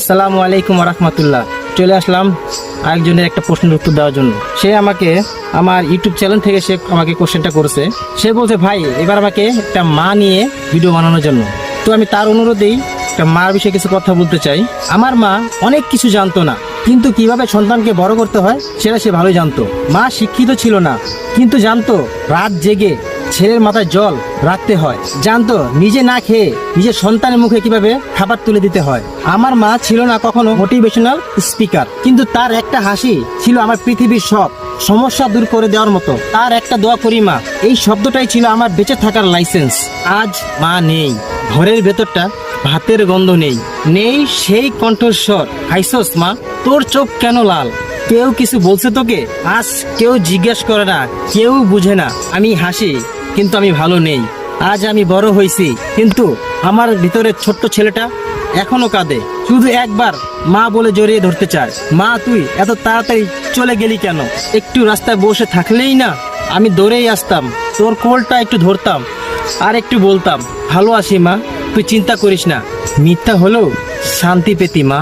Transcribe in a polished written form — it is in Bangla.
আসসালামু আলাইকুম রাহমাতুল্লাহ। চলে আসলাম আরেকজনের একটা প্রশ্নের উত্তর দেওয়ার জন্য। সে আমাকে আমার ইউটিউব চ্যানেল থেকে সে আমাকে কোশ্চেনটা করেছে। সে বলছে, ভাই এবার আমাকে একটা মা নিয়ে ভিডিও বানানোর জন্য। তো আমি তার অনুরোধেই একটা মার বিষয়ে কিছু কথা বলতে চাই। আমার মা অনেক কিছু জানতো না, কিন্তু কিভাবে সন্তানকে বড় করতে হয় সেটা সে ভালোই জানতো। মা শিক্ষিত ছিল না, কিন্তু জানতো রাত জেগে ছেলের মাথায় জল রাখতে হয়, জানতো নিজে না খেয়ে নিজের সন্তানের মুখে কিভাবে খাবার তুলে দিতে হয়। আমার মা ছিল না কখনো মোটিভেশনাল স্পিকার, কিন্তু তার একটা হাসি ছিল আমার পৃথিবীর সব সমস্যা দূর করে দেওয়ার মতো। তার একটা দোয়া করি মা, এই শব্দটাই ছিল আমার বেঁচে থাকার লাইসেন্স। আজ মা নেই, ঘরের ভেতরটা ভাতের গন্ধ নেই, নেই সেই কণ্ঠস্বর। হাইসোস মা, তোর চোখ কেন লাল? কেউ কিছু বলছে তোকে? আজ কেউ জিজ্ঞেস করে না, কেউ বুঝে না। আমি হাসি, কিন্তু আমি ভালো নেই। আজ আমি বড় হয়েছি, কিন্তু আমার ভিতরের ছোট্ট ছেলেটা এখনো কাঁদে, শুধু একবার মা বলে জড়িয়ে ধরতে চায়। মা, তুই এত তাড়াতাড়ি চলে গেলি কেন? একটু রাস্তায় বসে থাকলেই না আমি দৌড়েই আসতাম, তোর কোলটা একটু ধরতাম আর একটু বলতাম, ভালো আছি মা, তুই চিন্তা করিস না। মিথ্যা হলেও শান্তি পেতি মা।